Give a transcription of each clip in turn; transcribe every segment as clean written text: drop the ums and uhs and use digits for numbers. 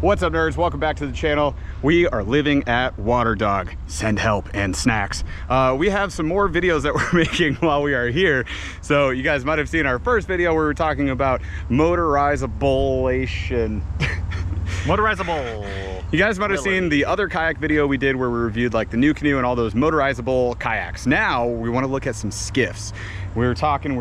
What's up, nerds? Welcome back to the channel. We are living at Water Dog. Send help and snacks. We have some more videos that we're making while we are here. So you guys might have seen our first video where we were talking about motorization. Motorizable. You guys might have seen the other kayak video we did where we reviewed like the new canoe and all those motorizable kayaks. Now we want to look at some skiffs. We were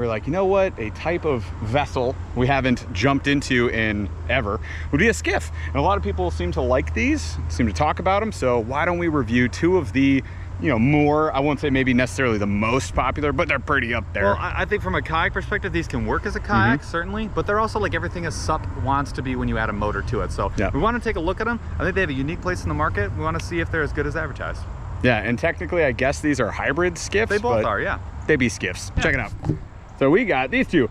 like, you know what? A type of vessel we haven't jumped into in ever would be a skiff. And a lot of people seem to like these, seem to talk about them. So why don't we review two of the, more, I won't say maybe necessarily the most popular, but they're pretty up there. Well, I think from a kayak perspective, these can work as a kayak, certainly, but they're also like everything a SUP wants to be when you add a motor to it. So we want to take a look at them. I think they have a unique place in the market. We want to see if they're as good as advertised. Yeah, and technically, I guess these are hybrid skiffs. They both are, yeah. They be skiffs. Yeah. Check it out. So we got these two.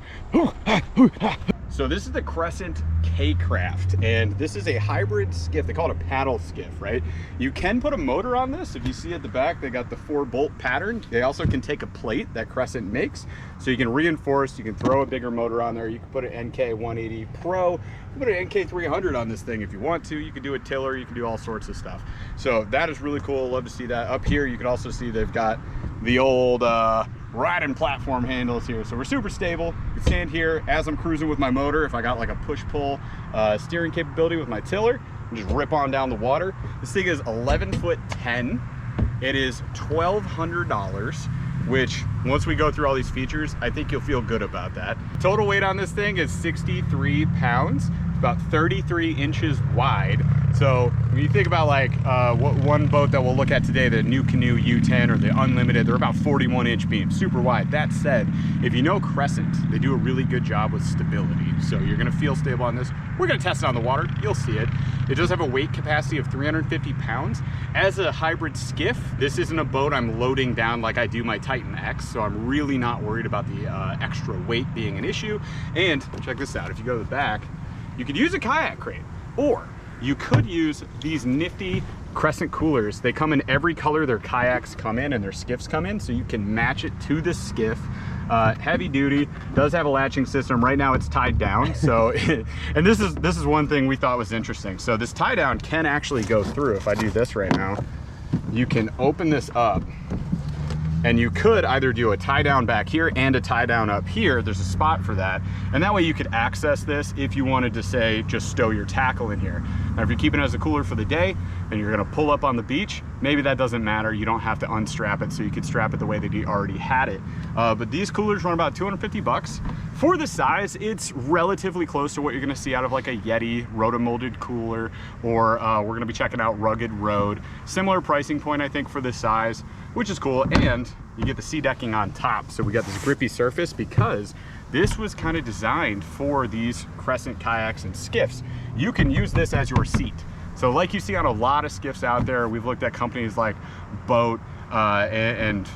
So this is the Crescent KCraft, and this is a hybrid skiff. They call it a paddle skiff, right? You can put a motor on this. If you see at the back, they got the 4-bolt pattern. They also can take a plate that Crescent makes, so you can reinforce, you can throw a bigger motor on there. You can put an NK 180 Pro, you can put an NK 300 on this thing if you want to. You can do a tiller, you can do all sorts of stuff. So that is really cool. Love to see that. Up here, you can also see they've got the old riding platform handles here, so we're super stable. You can stand here as I'm cruising with my motor. If I got like a push-pull steering capability with my tiller, and just rip on down the water. This thing is 11'10". It is $1,200, which once we go through all these features, I think you'll feel good about that. Total weight on this thing is 63 pounds. It's about 33 inches wide. So when you think about like one boat that we'll look at today, the new Canoe U10 or the Unlimited, they're about 41-inch beams, super wide. That said, if you know Crescent, they do a really good job with stability. So you're gonna feel stable on this. We're gonna test it on the water, you'll see it. It does have a weight capacity of 350 pounds. As a hybrid skiff, this isn't a boat I'm loading down like I do my Titan X, so I'm really not worried about the extra weight being an issue. And check this out, if you go to the back, you could use a kayak crate, or you could use these nifty Crescent coolers. They come in every color their kayaks come in and their skiffs come in, so you can match it to the skiff. Heavy duty, does have a latching system. Right now it's tied down, so and this is one thing we thought was interesting. So this tie down can actually go through. If I do this right now, you can open this up, and you could either do a tie down back here and a tie down up here. There's a spot for that. And that way you could access this if you wanted to, say, just stow your tackle in here. Now, if you're keeping it as a cooler for the day and you're gonna pull up on the beach, maybe that doesn't matter. You don't have to unstrap it, so you could strap it the way that you already had it. But these coolers run about 250 bucks. For the size, it's relatively close to what you're gonna see out of like a Yeti rotomolded cooler, or we're gonna be checking out Rugged Road. Similar pricing point, I think, for this size, which is cool. And you get the sea decking on top, so we got this grippy surface because this was kind of designed for these Crescent kayaks and skiffs. You can use this as your seat. So like you see on a lot of skiffs out there, we've looked at companies like Boat and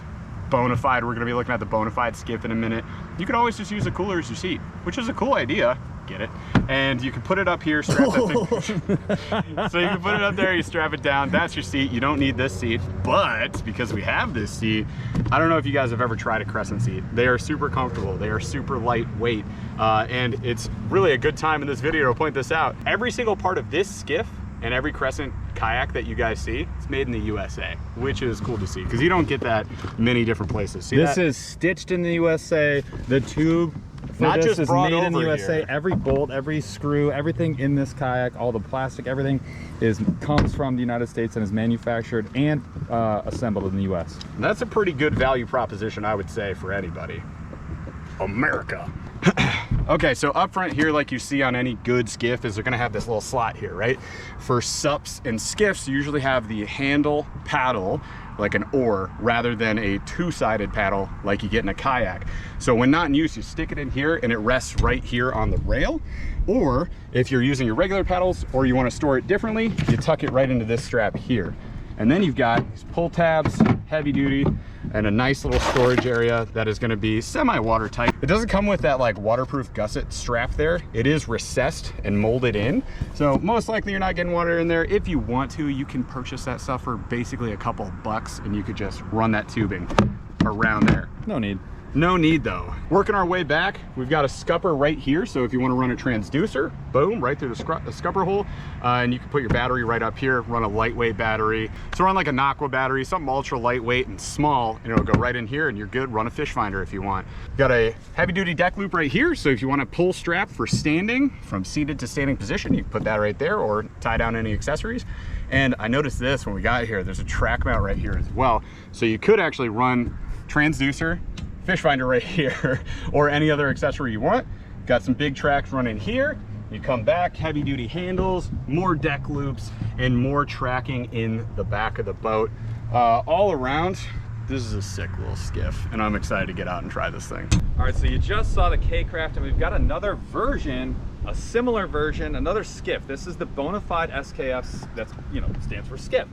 Bonafide. We're gonna be looking at the Bonafide skiff in a minute. You could always just use a cooler as your seat, which is a cool idea. Get it? And you can put it up here, strap that thing. So you can put it up there, you strap it down, that's your seat. You don't need this seat, but because we have this seat, I don't know if you guys have ever tried a Crescent seat. They are super comfortable, they are super lightweight, and it's really a good time in this video to point this out. Every single part of this skiff and every Crescent kayak that you guys see, it's made in the USA, which is cool to see, because you don't get that many different places. See this that? Is stitched in the USA. The tube not just is brought made in the over USA. here. Every bolt, every screw, everything in this kayak, all the plastic, everything comes from the United States and is manufactured and assembled in the US. And that's a pretty good value proposition, I would say, for anybody. America. Okay, so up front here, like you see on any good skiff, is they're gonna have this little slot here, right? For SUPs and skiffs, you usually have the handle paddle, like an oar, rather than a two-sided paddle like you get in a kayak. So when not in use, you stick it in here and it rests right here on the rail. Or if you're using your regular paddles or you wanna store it differently, you tuck it right into this strap here. And then you've got these pull tabs, heavy duty, and a nice little storage area that is gonna be semi-watertight. It doesn't come with that like waterproof gusset strap there. It is recessed and molded in. So most likely you're not getting water in there. If you want to, you can purchase that stuff for basically a couple bucks and you could just run that tubing around there. No need. No need though. Working our way back, we've got a scupper right here. So if you want to run a transducer, boom, right through the scupper hole. And you can put your battery right up here, run a lightweight battery. So run like a Aqua battery, something ultra lightweight and small, and it'll go right in here and you're good. Run a fish finder if you want. Got a heavy duty deck loop right here. So if you want a pull strap for standing, from seated to standing position, you can put that right there or tie down any accessories. And I noticed this when we got here, there's a track mount right here as well. So you could actually run transducer, fish finder right here, or any other accessory you want. Got some big tracks running here. You come back, heavy duty handles, more deck loops, and more tracking in the back of the boat. All around, this is a sick little skiff, and I'm excited to get out and try this thing. All right, so you just saw the KCraft, and we've got another version, a similar version, another skiff. This is the Bonafide SKF, that's, you know, stands for skiff.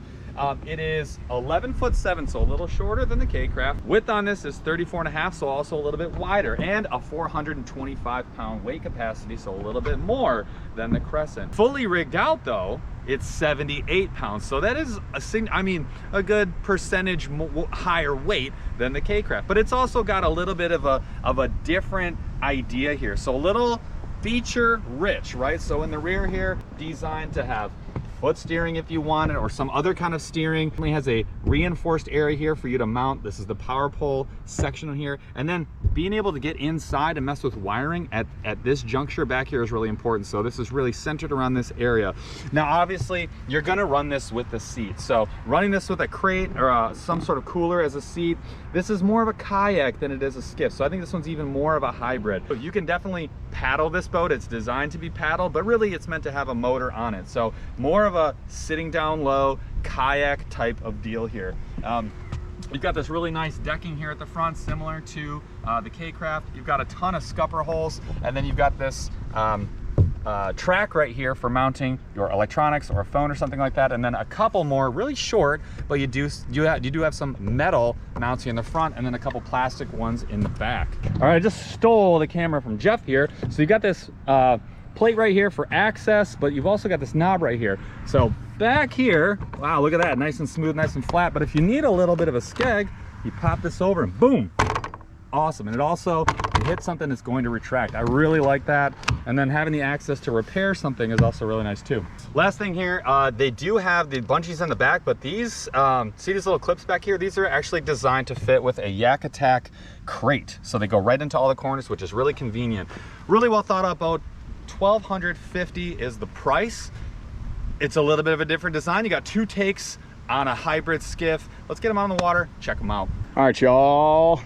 It is 11'7", so a little shorter than the KCraft. Width on this is 34.5, so also a little bit wider, and a 425-pound weight capacity, so a little bit more than the Crescent. Fully rigged out though, it's 78 pounds, so that is a good percentage higher weight than the KCraft. But it's also got a little bit of a different idea here, so a little feature rich, right? So in the rear here, designed to have foot steering if you want it, or some other kind of steering. It has a reinforced area here for you to mount. This is the power pole section here, and then being able to get inside and mess with wiring at this juncture back here is really important. So this is really centered around this area. Now obviously you're going to run this with the seat, so running this with a crate or some sort of cooler as a seat, this is more of a kayak than it is a skiff. So I think this one's even more of a hybrid. But you can definitely paddle this boat. It's designed to be paddled, but really it's meant to have a motor on it. So more of a sitting down low kayak type of deal here. You've got this really nice decking here at the front, similar to the KCraft. You've got a ton of scupper holes, and then you've got this track right here for mounting your electronics or a phone or something like that, and then a couple more really short, but you do have some metal mounts here in the front, and then a couple plastic ones in the back. All right, I just stole the camera from Jeff here. So you got this plate right here for access, but you've also got this knob right here. So back here, wow, look at that, nice and smooth, nice and flat. But if you need a little bit of a skeg, you pop this over and boom, awesome. And it also, you hit something, it's going to retract. I really like that. And then having the access to repair something is also really nice too. Last thing here, they do have the bungees on the back, but these, see these little clips back here? These are actually designed to fit with a Yak Attack crate. So they go right into all the corners, which is really convenient. Really well thought out boat. $1,250 is the price. It's a little bit of a different design. You got two takes on a hybrid skiff. Let's get them out on the water, check them out. All right, y'all.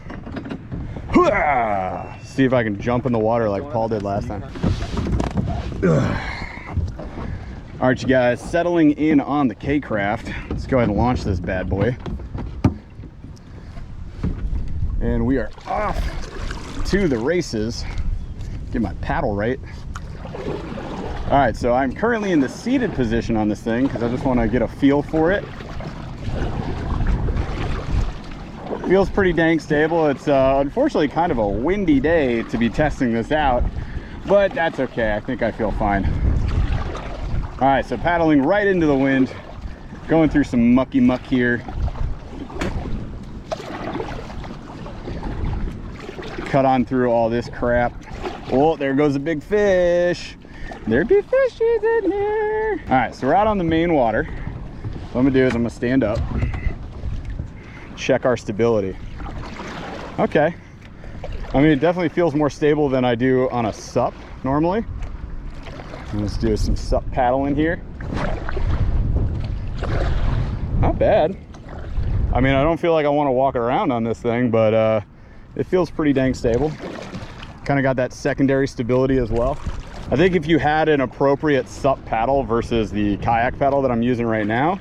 See if I can jump in the water like Paul did last time. All right, you guys, settling in on the KCraft. Let's go ahead and launch this bad boy. And we are off to the races. Get my paddle right. All right, so I'm currently in the seated position on this thing because I just want to get a feel for it. Feels pretty dang stable. It's unfortunately kind of a windy day to be testing this out, but that's okay. I think I feel fine. All right, so paddling right into the wind, going through some mucky muck here. Cut on through all this crap. Oh, there goes a big fish. There be fishies in here. All right, so we're out on the main water. What I'm gonna do is I'm gonna stand up, check our stability. Okay. I mean, it definitely feels more stable than I do on a sup normally. Let's do some sup paddling here. Not bad. I mean, I don't feel like I want to walk around on this thing, but it feels pretty dang stable. Kind of got that secondary stability as well. I think if you had an appropriate sup paddle versus the kayak paddle that I'm using right now,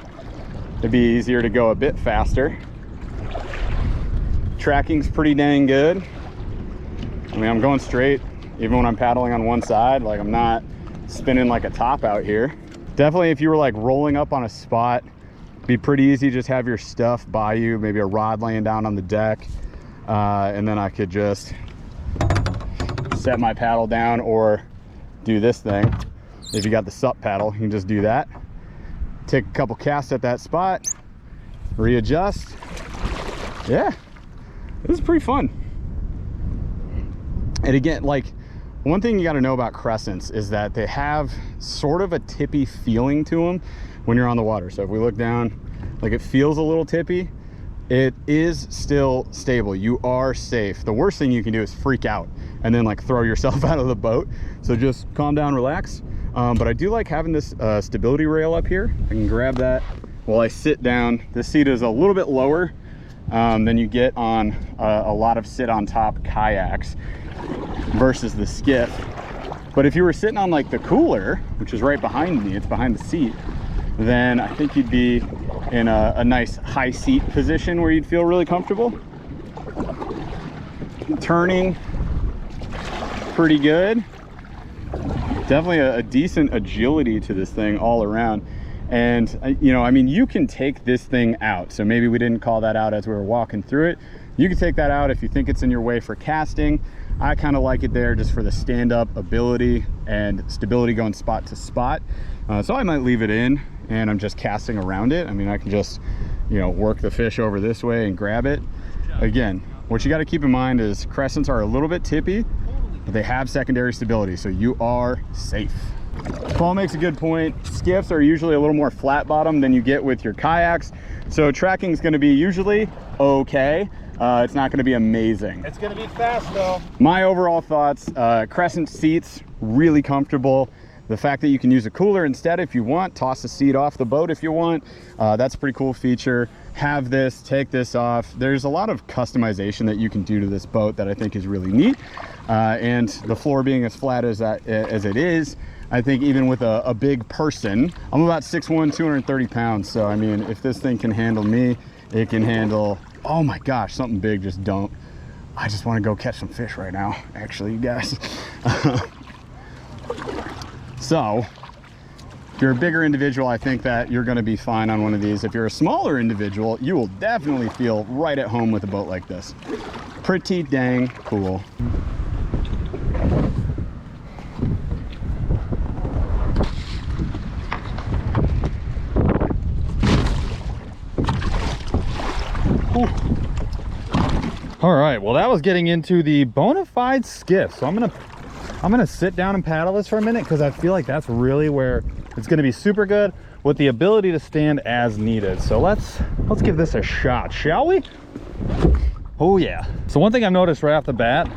it'd be easier to go a bit faster. Tracking's pretty dang good. I mean, I'm going straight even when I'm paddling on one side. Like, I'm not spinning like a top out here. Definitely, if you were like rolling up on a spot, it'd be pretty easy. Just have your stuff by you, maybe a rod laying down on the deck, and then I could just set my paddle down or do this thing. If you got the sup paddle, you can just do that. Take a couple casts at that spot, readjust. Yeah, this is pretty fun. And again, like, one thing you got to know about Crescents is that they have sort of a tippy feeling to them when you're on the water. So if we look down, like, it feels a little tippy. It is still stable. You are safe. The worst thing you can do is freak out and then like throw yourself out of the boat. So just calm down, relax. But I do like having this stability rail up here. I can grab that while I sit down. This seat is a little bit lower than you get on a lot of sit on top kayaks versus the Skiff. But if you were sitting on like the cooler, which is right behind me, it's behind the seat, then I think you'd be in a nice high seat position where you'd feel really comfortable. Turning pretty good. Definitely a decent agility to this thing all around. And you know, I mean, you can take this thing out. So maybe we didn't call that out as we were walking through it. You can take that out if you think it's in your way for casting. I kind of like it there just for the stand-up ability and stability going spot to spot. So I might leave it in and I'm just casting around it. I mean, I can just, you know, work the fish over this way and grab it. Again, what you got to keep in mind is Crescents are a little bit tippy, but they have secondary stability, so you are safe. Paul makes a good point. Skiffs are usually a little more flat bottom than you get with your kayaks. So tracking is going to be usually okay. It's not going to be amazing. It's going to be fast though. My overall thoughts, Crescent seats, really comfortable. The fact that you can use a cooler instead if you want, toss the seat off the boat if you want, that's a pretty cool feature. Have this, take this off. There's a lot of customization that you can do to this boat that I think is really neat. And the floor being as flat as it is, I think even with a big person, I'm about 6'1", 230 pounds. So I mean, if this thing can handle me, it can handle, oh my gosh, something big just dumped. I just want to go catch some fish right now, actually, you guys. So if you're a bigger individual, I think that you're going to be fine on one of these. If you're a smaller individual, you will definitely feel right at home with a boat like this. Pretty dang cool. All right, well, that was getting into the Bonafide Skiff. So I'm gonna sit down and paddle this for a minute because I feel like that's really where it's gonna be super good with the ability to stand as needed. So let's give this a shot, shall we? Oh yeah. So one thing I've noticed right off the bat,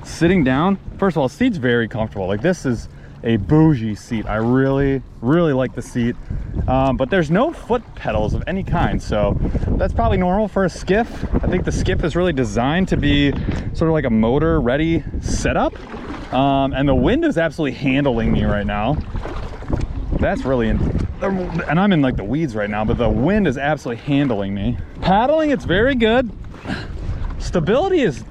sitting down, first of all, the seat's very comfortable. Like, this is a bougie seat. I really like the seat. But there's no foot pedals of any kind, so that's probably normal for a Skiff. I think the Skiff is really designed to be sort of like a motor ready setup. And the wind is absolutely handling me right now. That's really and I'm in like the weeds right now, but the wind is absolutely handling me. Paddling, it's very good. Stability is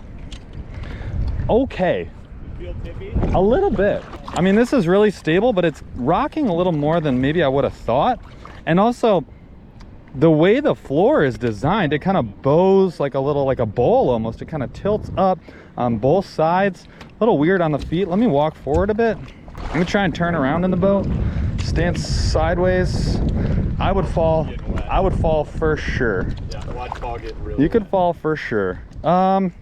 okay. You feel tippy? A little bit. I mean, this is really stable, but it's rocking a little more than maybe I would have thought. And also, the way the floor is designed, it kind of bows like a bowl almost. It kind of tilts up on both sides. A little weird on the feet. Let me walk forward a bit. I'm gonna try and turn around in the boat. Stand sideways. I would fall for sure. Yeah, watch Paul get really You could fall for sure. Don't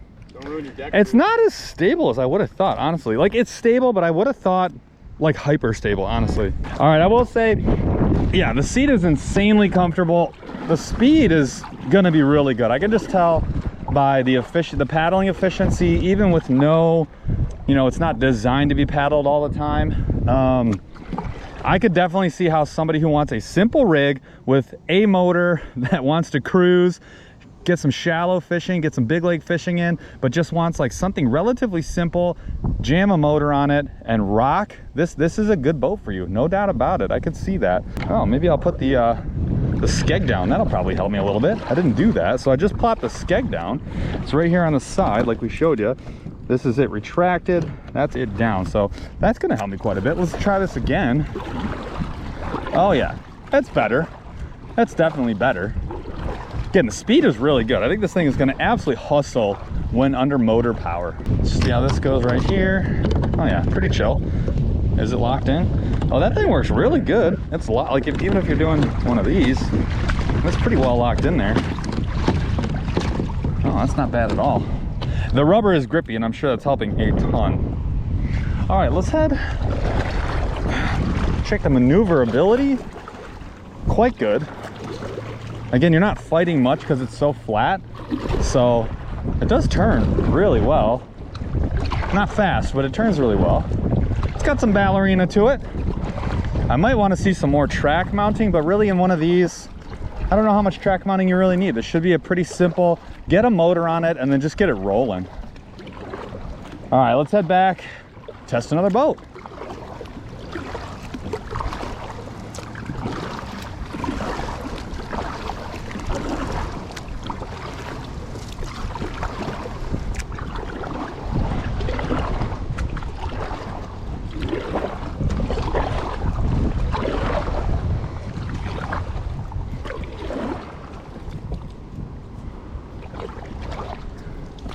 ruin your deck. It's not as stable as I would have thought, honestly. Like, it's stable, but I would have thought like hyper stable, honestly. All right, I will say, yeah, the seat is insanely comfortable. The speed is gonna be really good. I can just tell by the paddling efficiency, even with no, you know, it's not designed to be paddled all the time. I could definitely see how somebody who wants a simple rig with a motor that wants to cruise, get some shallow fishing, get some big lake fishing in, but just wants like something relatively simple, jam a motor on it and rock. This is a good boat for you, no doubt about it. I could see that. Oh, maybe I'll put the skeg down. That'll probably help me a little bit. I didn't do that, so I just plopped the skeg down. It's right here on the side, like we showed you. This is it retracted. That's it down. So that's gonna help me quite a bit. Let's try this again. Oh yeah, that's better. That's definitely better. Again, the speed is really good. I think this thing is gonna absolutely hustle when under motor power. Let's see how this goes right here. Oh yeah, pretty chill. Is it locked in? Oh, that thing works really good. It's like even if you're doing one of these, that's pretty well locked in there. Oh, that's not bad at all. The rubber is grippy, and I'm sure that's helping a ton. All right, let's head check the maneuverability. Quite good. Again, you're not fighting much because it's so flat, so it does turn really well. Not fast, but it turns really well. It's got some ballerina to it. I might want to see some more track mounting, but really in one of these, I don't know how much track mounting you really need. This should be a pretty simple, get a motor on it and then just get it rolling. All right, let's head back, test another boat.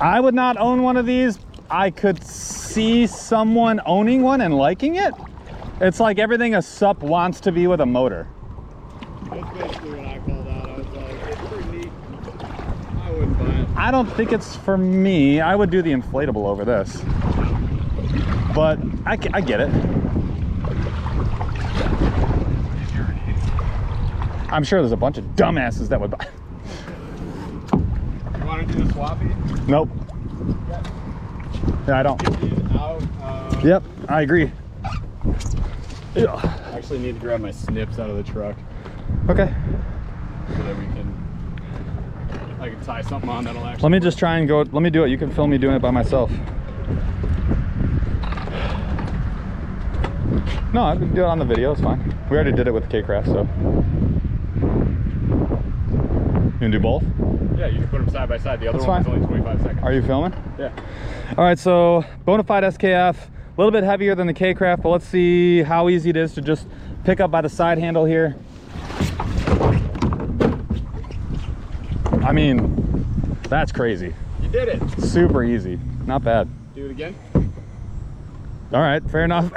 I would not own one of these. I could see someone owning one and liking it. It's like everything a sup wants to be with a motor. That's basically what I called out. I was like, it's pretty neat. I wouldn't buy it. I don't think it's for me. I would do the inflatable over this. But I get it. I'm sure there's a bunch of dumbasses that would buy. You want to do the swappy? Nope. Yeah, I don't. Yep, I agree. I actually need to grab my snips out of the truck. Okay. So that I can tie something on that'll actually. Let me just try and go. Let me do it. You can film me doing it by myself. No, I can do it on the video. It's fine. We already did it with KCraft, so. You can do both? Yeah, you can put them side by side. The other That's one's fine. only 25 seconds. Are you filming? Yeah. All right, so Bonafide SKF, a little bit heavier than the KCraft, but let's see how easy it is to just pick up by the side handle here. I mean, that's crazy. You did it. Super easy. Not bad. Do it again. All right, fair enough.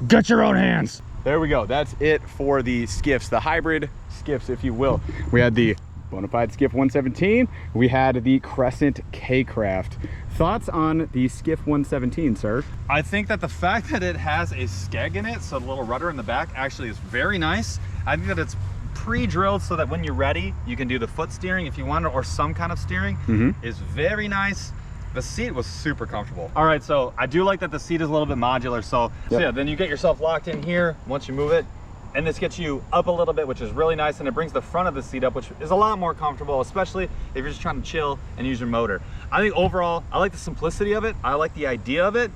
Get your own hands. There we go. That's it for the skiffs, the hybrid skiffs, if you will. We had the Bonafide Skiff 117. We had the Crescent KCraft. Thoughts on the Skiff 117, sir? I think that the fact that it has a skeg in it, so the little rudder in the back, actually is very nice. I think that it's pre-drilled so that when you're ready, you can do the foot steering if you want, or some kind of steering. Is very nice. The seat was super comfortable. All right, so I do like that the seat is a little bit modular. So yeah, then you get yourself locked in here once you move it, and this gets you up a little bit, which is really nice, and it brings the front of the seat up, which is a lot more comfortable, especially if you're just trying to chill and use your motor. I think overall, I like the simplicity of it. I like the idea of it.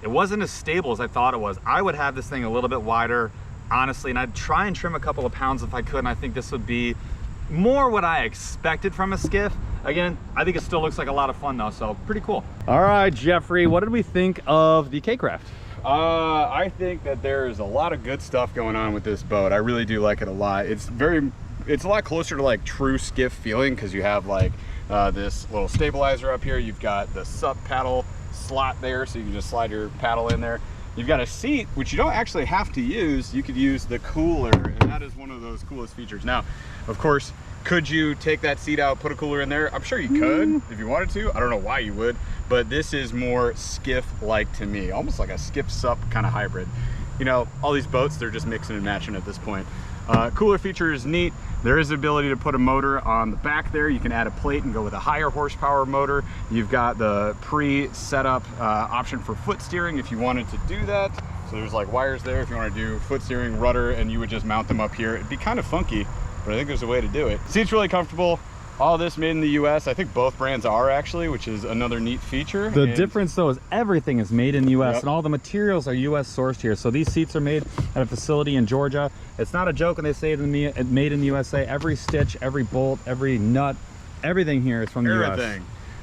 It wasn't as stable as I thought it was. I would have this thing a little bit wider, honestly, and I'd try and trim a couple of pounds if I could, and I think this would be more what I expected from a skiff. Again, I think it still looks like a lot of fun though, so pretty cool. All right, Jeffrey, what did we think of the KCraft? I think that there's a lot of good stuff going on with this boat. I really do like it a lot. It's a lot closer to like true skiff feeling, because you have like this little stabilizer up here. You've got the sup paddle slot there, so you can just slide your paddle in there. You've got a seat, which you don't actually have to use. You could use the cooler, and that is one of those coolest features. Now, of course, could you take that seat out, put a cooler in there? I'm sure you could if you wanted to. I don't know why you would, but this is more skiff-like to me, almost like a skip sup kind of hybrid. You know, all these boats, they're just mixing and matching at this point. Cooler feature is neat. There is the ability to put a motor on the back there. You can add a plate and go with a higher horsepower motor. You've got the pre-setup option for foot steering if you wanted to do that. So there's like wires there if you want to do foot steering, rudder, and you would just mount them up here. It'd be kind of funky, but I think there's a way to do it. Seat's really comfortable. All this made in the US. I think both brands are actually, which is another neat feature. The difference though is everything is made in the US, and all the materials are US sourced here. So these seats are made at a facility in Georgia. It's not a joke when they say it made in the USA. Every stitch, every bolt, every nut, everything here is from the US.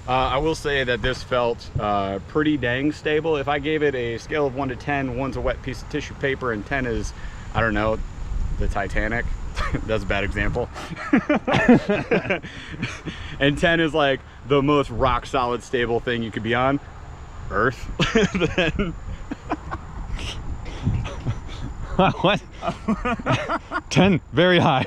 I will say that this felt pretty dang stable. If I gave it a scale of 1 to 10, 1's a wet piece of tissue paper and 10 is, I don't know, the Titanic. That's a bad example. And 10 is like the most rock solid stable thing you could be on Earth. Then what? 10, very high.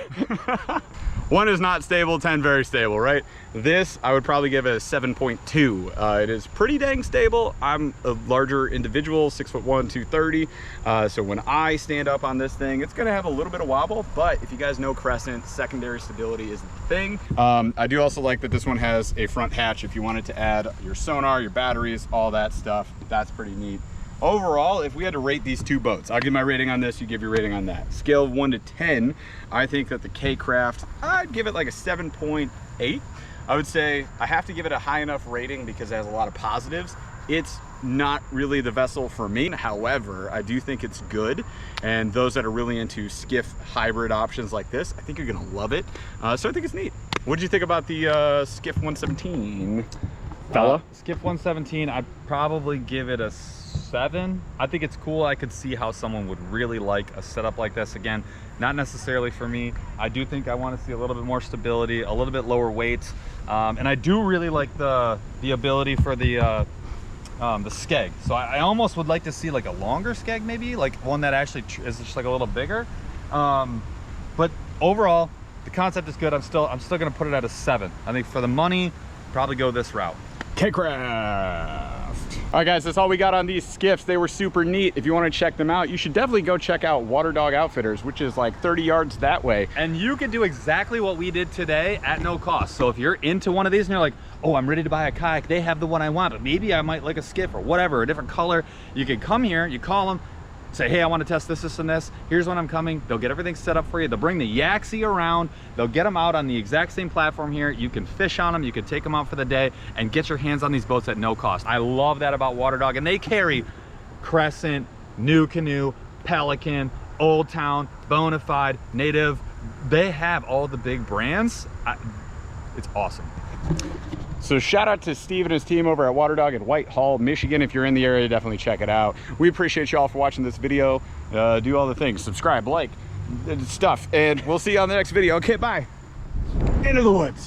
1 is not stable, 10 very stable, right? This, I would probably give it a 7.2. It is pretty dang stable. I'm a larger individual, 6'1", 230. So when I stand up on this thing, it's gonna have a little bit of wobble, but if you guys know Crescent, secondary stability is the thing. I do also like that this one has a front hatch if you wanted to add your sonar, your batteries, all that stuff. That's pretty neat. Overall, if we had to rate these two boats, I'll give my rating on this, you give your rating on that. Scale of 1 to 10, I think that the KCraft, I'd give it like a 7.8. I would say I have to give it a high enough rating because it has a lot of positives. It's not really the vessel for me. However, I do think it's good. And those that are really into skiff hybrid options like this, I think you're gonna love it. So I think it's neat. What did you think about the Skiff 117? Fella? Skiff 117, I'd probably give it a 7. I think it's cool. I could see how someone would really like a setup like this. Again, not necessarily for me. I do think I want to see a little bit more stability, a little bit lower weight, and I do really like the ability for the skeg. So I almost would like to see like a longer skeg, maybe like one that actually is just like a little bigger. But overall, the concept is good. I'm still gonna put it at a 7. I think for the money, probably go this route. KCraft. All right, guys, that's all we got on these skiffs. They were super neat. If you want to check them out, you should definitely go check out Water Dog Outfitters, which is like 30 yards that way. And you can do exactly what we did today at no cost. So if you're into one of these and you're like, oh, I'm ready to buy a kayak, they have the one I want, but maybe I might like a skiff or whatever, a different color, you can come here, you call them, say, hey, I want to test this, this, and this. Here's when I'm coming. They'll get everything set up for you. They'll bring the Yaxie around. They'll get them out on the exact same platform here. You can fish on them. You can take them out for the day and get your hands on these boats at no cost. I love that about Water Dog. And they carry Crescent, New Canoe, Pelican, Old Town, Bonafide, Native. They have all the big brands. It's awesome. So shout out to Steve and his team over at Water Dog in Whitehall, Michigan. If you're in the area, definitely check it out. We appreciate you all for watching this video. Do all the things, subscribe, like, stuff, and we'll see you on the next video. Okay, bye. Into the woods.